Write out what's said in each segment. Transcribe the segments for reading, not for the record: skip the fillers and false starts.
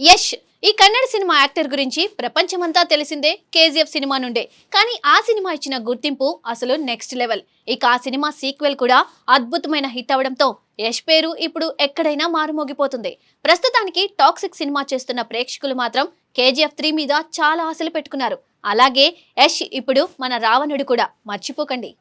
యష్ ఈ Kannada cinema actor గురించి ప్రపంచమంతా తెలిసిందే కేజీఎఫ్ సినిమా నుండే. కానీ ఆ సినిమా ఇచ్చిన గుర్తింపు అసలు నెక్స్ట్ లెవెల్. ఇక ఆ సినిమా సీక్వెల్ కూడా అద్భుతమైన హిట్ అవడంతో యష్ పేరు ఇప్పుడు ఎక్కడైనా మారుమోగిపోతుంది. ప్రస్తుతానికి టాక్సిక్ సినిమా చేస్తున్న ప్రేక్షకులు మాత్రం కేజీఎఫ్ 3 మీద చాలా ఆశలు పెట్టుకున్నారు. అలాగే యష్ ఇప్పుడు మన రావణుడు కూడా, మర్చిపోకండి.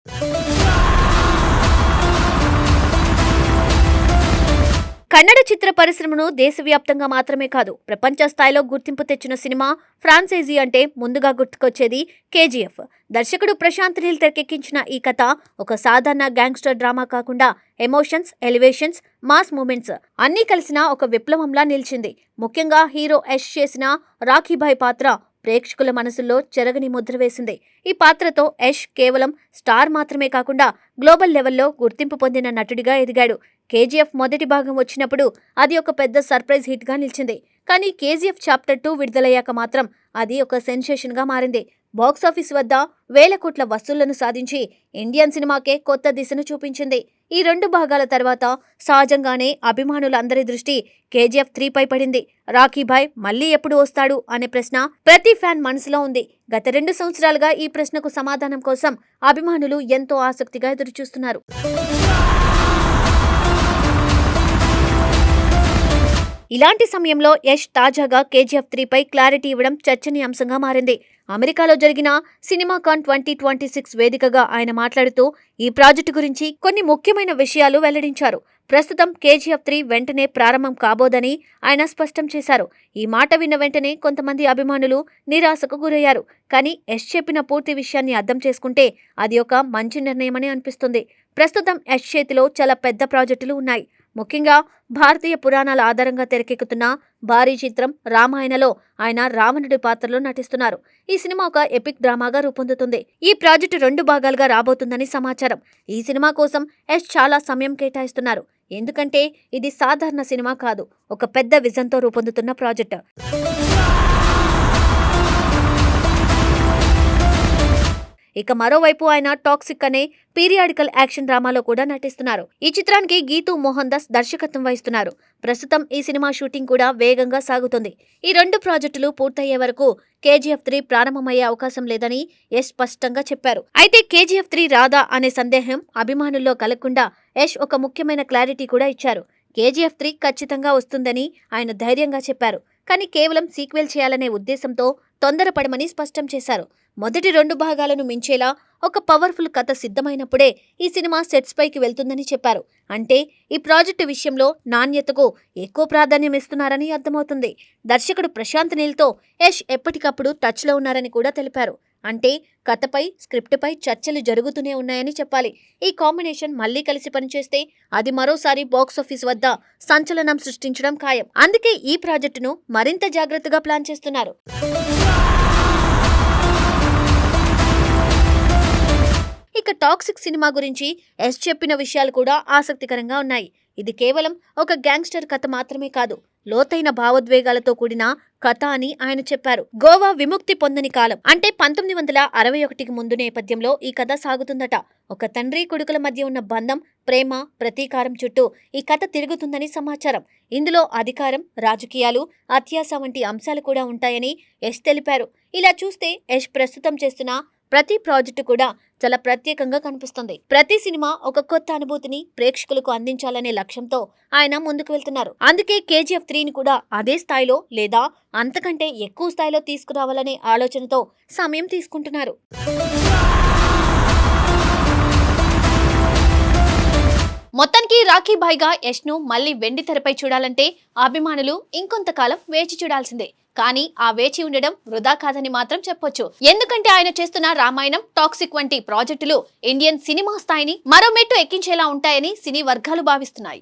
కన్నడ చిత్ర పరిశ్రమను దేశవ్యాప్తంగా మాత్రమే కాదు, ప్రపంచ స్థాయిలో గుర్తింపు తెచ్చిన సినిమా ఫ్రాంచైజీ అంటే ముందుగా గుర్తుకొచ్చేది కేజీఎఫ్. దర్శకుడు ప్రశాంత్ నీల్ తెరకెక్కించిన ఈ కథ ఒక సాధారణ గ్యాంగ్స్టర్ డ్రామా కాకుండా ఎమోషన్స్, ఎలివేషన్స్, మాస్ మూమెంట్స్ అన్నీ కలిసిన ఒక విప్లవంలా నిలిచింది. ముఖ్యంగా హీరో యష్ చేసిన రాఖీభాయ్ పాత్ర ప్రేక్షకుల మనసుల్లో చెరగని ముద్ర వేసింది. ఈ పాత్రతో యష్ కేవలం స్టార్ మాత్రమే కాకుండా గ్లోబల్ లెవెల్లో గుర్తింపు పొందిన నటుడిగా ఎదిగాడు. కేజీఎఫ్ మొదటి భాగం వచ్చినప్పుడు అది ఒక పెద్ద సర్ప్రైజ్ హిట్గా నిలిచింది. కానీ కేజీఎఫ్ చాప్టర్ 2 విడుదలయ్యాక మాత్రం అది ఒక సెన్సేషన్గా మారింది. బాక్సాఫీస్ వద్ద వేల కోట్ల వసూళ్లను సాధించి ఇండియన్ సినిమాకే కొత్త దిశను చూపించింది. ఈ 2 భాగాల తర్వాత సహజంగానే అభిమానులందరి దృష్టి కేజీఎఫ్ 3 పై పడింది. రాఖీభాయ్ మళ్ళీ ఎప్పుడు వస్తాడు అనే ప్రశ్న ప్రతి ఫ్యాన్ మనసులో ఉంది. గత 2 సంవత్సరాలుగా ఈ ప్రశ్నకు సమాధానం కోసం అభిమానులు ఎంతో ఆసక్తిగా ఎదురుచూస్తున్నారు. ఇలాంటి సమయంలో యష్ తాజాగా కేజీఎఫ్ 3 పై క్లారిటీ ఇవ్వడం చర్చనీయాంశంగా మారింది. అమెరికాలో జరిగిన సినిమాకాన్ 2026 వేదికగా ఆయన మాట్లాడుతూ ఈ ప్రాజెక్టు గురించి కొన్ని ముఖ్యమైన విషయాలు వెల్లడించారు. ప్రస్తుతం కేజీఎఫ్ 3 వెంటనే ప్రారంభం కాబోదని ఆయన స్పష్టం చేశారు. ఈ మాట విన్న వెంటనే కొంతమంది అభిమానులు నిరాశకు గురయ్యారు. కానీ యష్ చెప్పిన పూర్తి విషయాన్ని అర్థం చేసుకుంటే అది ఒక మంచి నిర్ణయమని అనిపిస్తుంది. ప్రస్తుతం యష్ చేతిలో చాలా పెద్ద ప్రాజెక్టులు ఉన్నాయి. ముఖ్యంగా భారతీయ పురాణాల ఆధారంగా తెరకెక్కుతున్న భారీ చిత్రం రామాయణలో ఆయన రావణుడి పాత్రలో నటిస్తున్నారు. ఈ సినిమా ఒక ఎపిక్ డ్రామాగా రూపొందుతుంది. ఈ ప్రాజెక్టు 2 భాగాలుగా రాబోతుందని సమాచారం. ఈ సినిమా కోసం యష్ చాలా సమయం కేటాయిస్తున్నారు. ఎందుకంటే ఇది సాధారణ సినిమా కాదు, ఒక పెద్ద విజన్తో రూపొందుతున్న ప్రాజెక్టు. ఇక మరోవైపు ఆయన టాక్సిక్ అనే పీరియాడికల్ యాక్షన్ డ్రామాలో కూడా నటిస్తున్నారు. ఈ చిత్రానికి గీతూ మోహన్ దాస్ దర్శకత్వం వహిస్తున్నారు. ప్రస్తుతం ఈ సినిమా షూటింగ్ కూడా వేగంగా సాగుతుంది. ఈ 2 ప్రాజెక్టులు పూర్తయ్యే వరకు కేజీఎఫ్ 3 ప్రారంభమయ్యే అవకాశం లేదని యష్ స్పష్టంగా చెప్పారు. అయితే కేజీఎఫ్ 3 రాదా అనే సందేహం అభిమానుల్లో కలగకుండా యష్ ఒక ముఖ్యమైన క్లారిటీ కూడా ఇచ్చారు. కేజీఎఫ్ 3 ఖచ్చితంగా వస్తుందని ఆయన ధైర్యంగా చెప్పారు. కానీ కేవలం సీక్వెల్ చేయాలనే ఉద్దేశంతో తొందరపడమని స్పష్టం చేశారు. మొదటి 2 భాగాలను మించేలా ఒక పవర్ఫుల్ కథ సిద్ధమైనప్పుడే ఈ సినిమా సెట్స్ పైకి వెళ్తుందని చెప్పారు. అంటే ఈ ప్రాజెక్టు విషయంలో నాణ్యతకు ఎక్కువ ప్రాధాన్యం ఇస్తున్నారని అర్థమవుతుంది. దర్శకుడు ప్రశాంత్ నీల్తో యష్ ఎప్పటికప్పుడు టచ్లో ఉన్నారని కూడా తెలిపారు. అంటే కథపై, స్క్రిప్టుపై చర్చలు జరుగుతూనే ఉన్నాయని చెప్పాలి. ఈ కాంబినేషన్ మళ్లీ కలిసి పనిచేస్తే అది మరోసారి బాక్సాఫీస్ వద్ద సంచలనం సృష్టించడం ఖాయం. అందుకే ఈ ప్రాజెక్టును మరింత జాగ్రత్తగా ప్లాన్ చేస్తున్నారు. ఇక టాక్సిక్ సినిమా గురించి యష్ చెప్పిన విషయాలు కూడా ఆసక్తికరంగా ఉన్నాయి. ఇది కేవలం ఒక గ్యాంగ్స్టర్ కథ మాత్రమే కాదు, లోతైన భావోద్వేగాలతో కూడిన కథ అని ఆయన చెప్పారు. గోవా విముక్తి పొందని కాలం అంటే 1961కి ముందు నేపథ్యంలో ఈ కథ సాగుతుందట. ఒక తండ్రి కొడుకుల మధ్య ఉన్న బంధం, ప్రేమ, ప్రతీకారం చుట్టూ ఈ కథ తిరుగుతుందని సమాచారం. ఇందులో అధికారం, రాజకీయాలు, అత్యాశ వంటి అంశాలు కూడా ఉంటాయని యష్ తెలిపారు. ఇలా చూస్తే యష్ ప్రస్తుతం చేస్తున్న ప్రతి ప్రాజెక్టు కూడా చాలా ప్రత్యేకంగా కనిపిస్తుంది. ప్రతి సినిమా ఒక కొత్త అనుభూతిని ప్రేక్షకులకు అందించాలనే లక్ష్యంతో ఆయన ముందుకు వెళ్తున్నారు. అందుకే కేజీఎఫ్ 3ని కూడా అదే స్థాయిలో లేదా అంతకంటే ఎక్కువ స్థాయిలో తీసుకురావాలనే ఆలోచనతో సమయం తీసుకుంటున్నారు. మొత్తానికి రాఖీభాయ్గా యష్ను మళ్ళీ వెండి తెరపై చూడాలంటే అభిమానులు ఇంకొంతకాలం వేచి చూడాల్సిందే. కానీ ఆ వేచి ఉండడం వృధా కాదని మాత్రం చెప్పొచ్చు. ఎందుకంటే ఆయన చేస్తున్న రామాయణం, టాక్సిక్ వంటి ప్రాజెక్టులు ఇండియన్ సినిమా స్థాయిని మరో మెట్టు ఎక్కించేలా ఉంటాయని సినీ వర్గాలు భావిస్తున్నాయి.